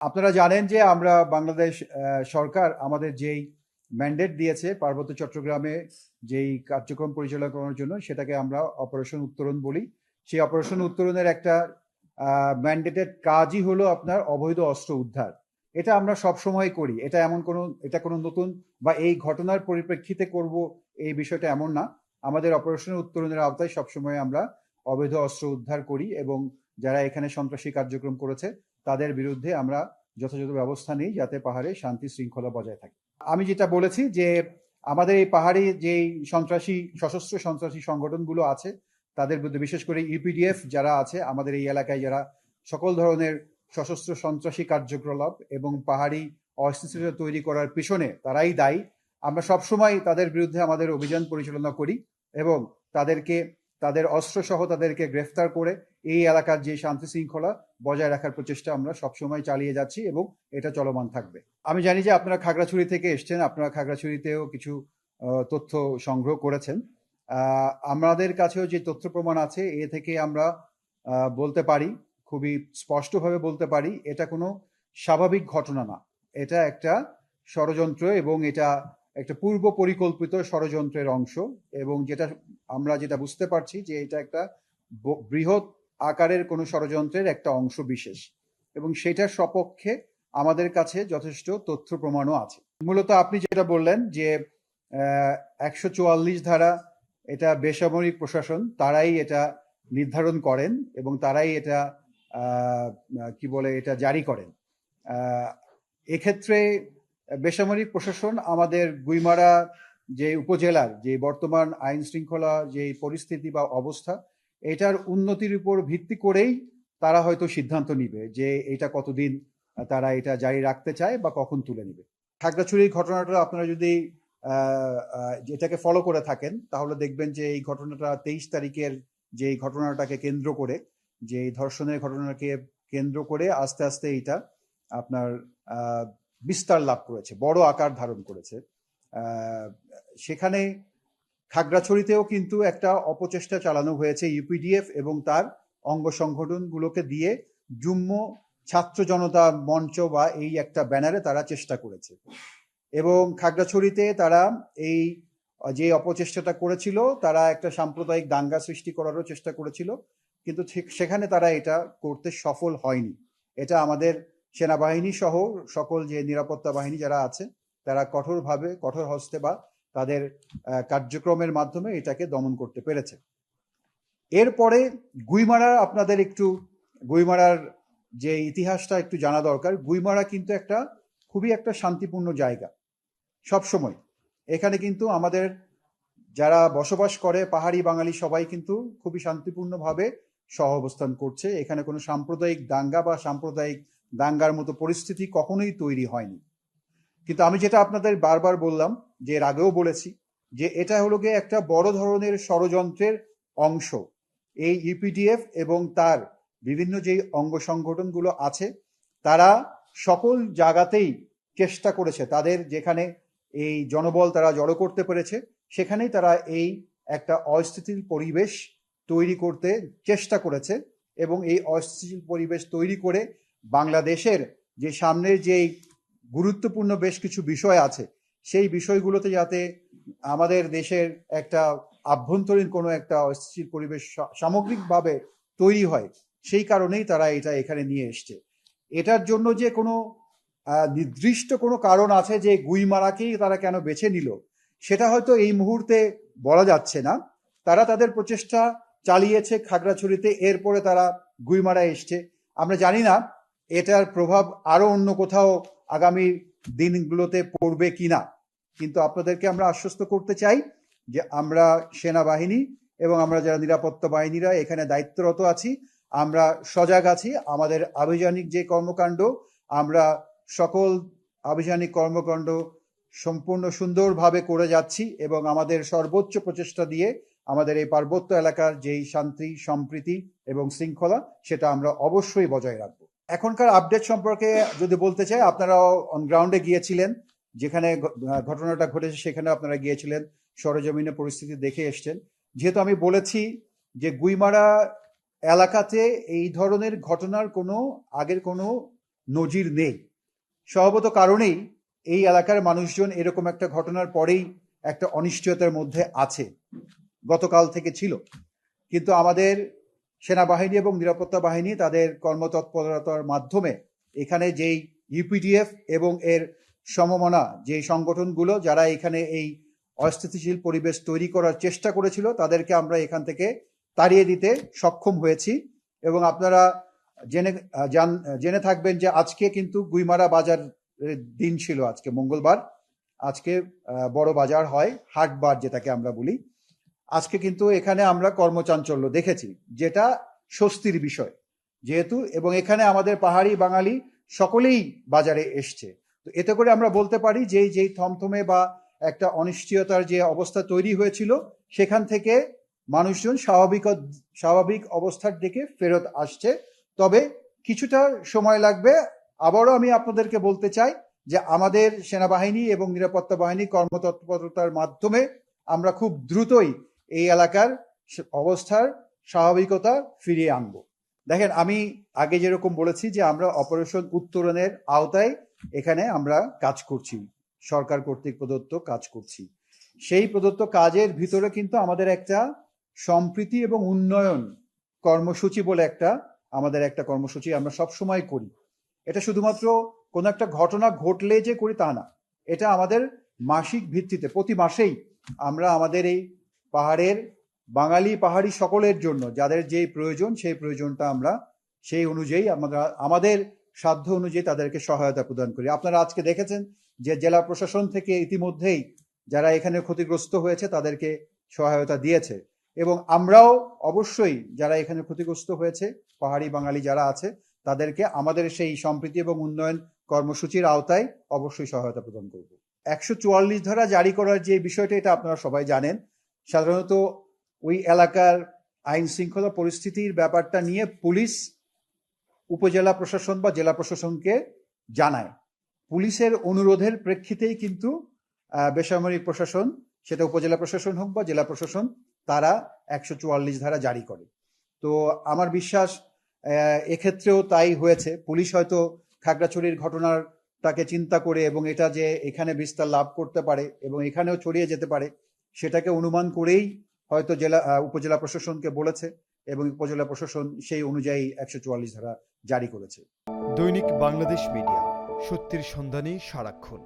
আপনারা জানেন যে আমরা বাংলাদেশ সরকার আমাদের যেই ম্যান্ডেট দিয়েছে পার্বত্য চট্টগ্রামে যেই কার্যক্রম পরিচালনা করার জন্য, সেটাকে আমরা অপারেশন উত্তরণ বলি। সেই অপারেশন উত্তরণের একটা ম্যান্ডেটেড কাজই হলো আপনার অবৈধ অস্ত্র উদ্ধার। এটা আমরা সব সময় করি। এটা কোনো নতুন বা এই ঘটনার পরিপ্রেক্ষিতে করব এই বিষয়টা এমন না। আমাদের অপারেশন উত্তরণের আওতায় সবসময় আমরা অবৈধ অস্ত্র উদ্ধার করি এবং যারা এখানে সন্ত্রাসী কার্যক্রম করেছে তাদের বিরুদ্ধে আমরা যথাযথ ব্যবস্থা নিই যাতে পাহাড়ে শান্তি শৃঙ্খলা বজায় থাকে। আমি যেটা বলেছি যে আমাদের এই পাহাড়ে যেই সশস্ত্র সন্ত্রাসী সংগঠনগুলো আছে তাদের বিরুদ্ধে, বিশেষ করে ইউপিডিএফ যারা আছে আমাদের এই এলাকায়, যারা সকল ধরনের সশস্ত্র সন্ত্রাসী কার্যকলাপ এবং পাহাড়ি অস্থিতিশীলতা তৈরি করার পিছনে তারাই দায়ী। আমরা সবসময় তাদের বিরুদ্ধে আমাদের অভিযান পরিচালনা করি এবং তাদের অস্ত্রসহ তাদেরকে গ্রেফতার করে এই এলাকার যে শান্তি শৃঙ্খলা বজায় রাখার প্রচেষ্টা আমরা সবসময় চালিয়ে যাচ্ছি এবং এটা চলমান থাকবে। আমি জানি যে আপনারা খাগড়াছড়ি থেকে এসছেন, আপনারা খাগড়াছড়িতেও কিছু তথ্য সংগ্রহ করেছেন। আমাদের কাছেও যে তথ্য প্রমাণ আছে এ থেকে আমরা বলতে পারি, খুবই স্পষ্টভাবে বলতে পারি, এটা কোনো স্বাভাবিক ঘটনা না। এটা একটা ষড়যন্ত্র এবং এটা একটা পূর্ব পরিকল্পিত ষড়যন্ত্রের অংশ এবং আমরা যেটা বুঝতে পারছি যে এটা একটা বৃহৎ আকারের কোনো ষড়যন্ত্রের একটা অংশ বিশেষ এবং সেটার সপক্ষে আমাদের কাছে যথেষ্ট তথ্য প্রমাণও আছে। মূলত আপনি যেটা বললেন যে 144 ধারা, এটা বেসামরিক প্রশাসন তারাই এটা নির্ধারণ করেন এবং তারাই এটা এটা জারি করেন। এক্ষেত্রে বেসামরিক প্রশাসন আমাদের গুইমারা যে উপজেলার যে বর্তমান আইন শৃঙ্খলা যে পরিস্থিতি বা অবস্থা, এটার উন্নতির উপর ভিত্তি করেই তারা হয়তো সিদ্ধান্ত নিবে যে এটা কতদিন তারা এটা জারি রাখতে চায় বা কখন তুলে নিবে। খাগড়াছড়ির ঘটনাটা আপনারা যদি এটাকে ফলো করে থাকেন তাহলে দেখবেন যে এই ঘটনাটা 23 তারিখের যে ঘটনাটাকে কেন্দ্র করে, যে ধর্ষণের ঘটনাকে কেন্দ্র করে আস্তে আস্তে এটা আপনার বিস্তার লাভ করেছে, বড় আকার ধারণ করেছে। সেখানে খাগড়াছড়িতেও কিন্তু একটা অপচেষ্টা চালানো হয়েছে ইউপিডিএফ এবং তার অঙ্গ সংগঠনগুলোকে দিয়ে। যুগ্ম ছাত্র জনতা মঞ্চ বা এই একটা ব্যানারে তারা চেষ্টা করেছে এবং খাগড়াছড়িতে তারা এই যে অপচেষ্টাটা করেছিল, তারা একটা সাম্প্রদায়িক দাঙ্গা সৃষ্টি করারও চেষ্টা করেছিল, কিন্তু ঠিক সেখানে তারা এটা করতে সফল হয়নি। এটা আমাদের সেনাবাহিনী সহ সকল যে নিরাপত্তা বাহিনী যারা আছে তারা কঠোর হস্তে বা তাদের কার্যক্রমের মাধ্যমে এটাকে দমন করতে পেরেছে। এরপরে গুইমারার যে ইতিহাসটা একটু জানা দরকার। গুইমারা কিন্তু খুবই একটা শান্তিপূর্ণ জায়গা সবসময়। এখানে কিন্তু আমাদের যারা বসবাস করে পাহাড়ি বাঙালি সবাই কিন্তু খুবই শান্তিপূর্ণভাবে সহাবস্থান করছে। এখানে কোনো সাম্প্রদায়িক দাঙ্গা বা সাম্প্রদায়িক দাঙ্গার মতো পরিস্থিতি কখনোই তৈরি হয়নি। কিন্তু আমি যেটা আপনাদের বারবার বললাম, যে এর আগেও বলেছি, যে এটা হলো গিয়ে একটা বড় ধরনের ষড়যন্ত্রের অংশ। এই ইউপিডিএফ এবং তার বিভিন্ন যেই অঙ্গ সংগঠনগুলো আছে তারা সকল জায়গাতেই চেষ্টা করেছে, তাদের যেখানে এই জনবল তারা জড়ো করতে পেরেছে সেখানেই তারা এই একটা অস্থিতিশীল পরিবেশ তৈরি করতে চেষ্টা করেছে এবং এই অস্থিতিশীল পরিবেশ তৈরি করে বাংলাদেশের যে সামনের যেই গুরুত্বপূর্ণ বেশ কিছু বিষয় আছে সেই বিষয়গুলোতে যাতে আমাদের দেশের একটা আভ্যন্তরীণ কোনো একটা অস্থিতিশীল পরিবেশ সামগ্রিকভাবে তৈরি হয়, সেই কারণেই তারা এটা এখানে নিয়ে এসছে। এটার জন্য যে কোনো নির্দিষ্ট কোনো কারণ আছে যে গুইমারাকেই তারা কেন বেছে নিল সেটা হয়তো এই মুহূর্তে বলা যাচ্ছে না। তারা তাদের প্রচেষ্টা চালিয়েছে খাগড়াছড়িতে, এরপরে তারা গুইমারা এসছে। আমরা জানি না এটার প্রভাব আরো অন্য কোথাও আগামী দিনগুলোতে পড়বে কিনা, কিন্তু আপনাদেরকে আমরা আশ্বস্ত করতে চাই যে আমরা সেনাবাহিনী এবং আমরা যারা নিরাপত্তা বাহিনীরা এখানে দায়িত্বরত আছি, আমরা সজাগ আছি। আমাদের আভিযানিক যে কর্মকাণ্ড, আমরা সকল আভিযানিক কর্মকাণ্ড সম্পূর্ণ সুন্দরভাবে করে যাচ্ছি এবং আমাদের সর্বোচ্চ প্রচেষ্টা দিয়ে আমাদের এই পার্বত্য এলাকার যেই শান্তি সম্প্রীতি এবং শৃঙ্খলা সেটা আমরা অবশ্যই বজায় রাখবো। এখনকার আপডেট সম্পর্কে যদি বলতে চাই, আপনারাও অন গ্রাউন্ডে গিয়েছিলেন, যেখানে ঘটনাটা ঘটেছে সেখানে আপনারা গিয়েছিলেন, সরেজমিনে পরিস্থিতি দেখে এসছেন। যেহেতু আমি বলেছি যে গুইমারা এলাকাতে এই ধরনের ঘটনার আগের কোনো নজির নেই। স্বভাবত কারণেই এই এলাকার মানুষজন এরকম একটা ঘটনার পরেই একটা অনিশ্চয়তার মধ্যে আছে, গতকাল থেকে ছিল। কিন্তু আমাদের সেনাবাহিনী এবং নিরাপত্তা বাহিনী তাদের কর্মতৎপরতার মাধ্যমে এখানে যেই ইউপিডিএফ এবং এর সমমনা যে সংগঠনগুলো যারা এখানে এই অস্থিতিশীল পরিবেশ তৈরি করার চেষ্টা করেছিল তাদেরকে আমরা এখান থেকে তাড়িয়ে দিতে সক্ষম হয়েছি। এবং আপনারা জেনে থাকবেন যে আজকে কিন্তু গুইমারা বাজার দিন ছিল, আজকে মঙ্গলবার, আজকে বড় বাজার হয়, হাটবার যেটাকে আমরা বলি। আজকে কিন্তু এখানে আমরা কর্মচাঞ্চল্য দেখেছি, যেটা স্বস্তির বিষয় যেহেতু, এবং এখানে আমাদের পাহাড়ি বাঙালি সকলেই বাজারে এসছে। তো এতে করে আমরা বলতে পারি যে যেই থমথমে বা একটা অনিশ্চয়তার যে অবস্থা তৈরি হয়েছিল সেখান থেকে মানুষজন স্বাভাবিক অবস্থার দিকে ফেরত আসছে। তবে কিছুটা সময় লাগবে। আবারও আমি আপনাদেরকে বলতে চাই যে আমাদের সেনাবাহিনী এবং নিরাপত্তা বাহিনী কর্মতৎপরতার মাধ্যমে আমরা খুব দ্রুতই এই এলাকার অবস্থার স্বাভাবিকতা ফিরিয়ে আনব। দেখেন, আমি আগে যেরকম বলেছি যে আমরা অপারেশন উত্তরণের আওতায় এখানে আমরা কাজ করছি, সরকার কর্তৃক প্রদত্ত কাজ করছি। সেই প্রদত্ত কাজের ভিতরে কিন্তু আমাদের একটা সম্প্রীতি এবং উন্নয়ন কর্মসূচি বলে আমাদের একটা কর্মসূচি আমরা সব সময় করি। এটা শুধুমাত্র কোনো একটা ঘটনা ঘটলে যে করি তা না, এটা আমাদের মাসিক ভিত্তিতে প্রতি মাসেই আমরা আমাদের এই পাহাড়ি সকলের জন্য যাদের যেই প্রয়োজন সেই প্রয়োজনটা আমরা সেই অনুযায়ী আমাদের সাধ্য অনুযায়ী তাদেরকে সহায়তা প্রদান করি। আপনারা আজকে দেখেছেন যে জেলা প্রশাসন থেকে ইতিমধ্যেই যারা এখানে ক্ষতিগ্রস্ত হয়েছে তাদেরকে সহায়তা দিয়েছে, এবং আমরাও অবশ্যই যারা এখানে ক্ষতিগ্রস্ত হয়েছে পাহাড়ি বাঙালি যারা আছে তাদেরকে আমাদের সেই সম্প্রীতি এবং উন্নয়ন কর্মসূচির আওতায় অবশ্যই সহায়তা প্রদান করব। 144 ধারা জারি করার যে বিষয়টা, এটা আপনারা সবাই জানেন। সাধারণত ওই এলাকার আইন শৃঙ্খলা পরিস্থিতির ব্যাপারটা নিয়ে পুলিশ উপজেলা প্রশাসন বা জেলা প্রশাসনকে জানায়। পুলিশের অনুরোধের প্রেক্ষিতেই কিন্তু বেসামরিক প্রশাসন, সেটা উপজেলা প্রশাসন হোক বা জেলা প্রশাসন, তারা 144 ধারা জারি করে। তো আমার বিশ্বাস এক্ষেত্রেও তাই হয়েছে। পুলিশ হয়তো খাগড়াছড়ির ঘটনাটাকে চিন্তা করে এবং এটা যে এখানে বিস্তার লাভ করতে পারে এবং এখানেও ছড়িয়ে যেতে পারে সেটাকে অনুমান করেই হয়তো উপজেলা প্রশাসনকে বলেছে এবং উপজেলা প্রশাসন সেই অনুযায়ী 144 ধারা জারি করেছে। দৈনিক বাংলাদেশ মিডিয়া, সত্যের সন্ধানে সারাক্ষণ।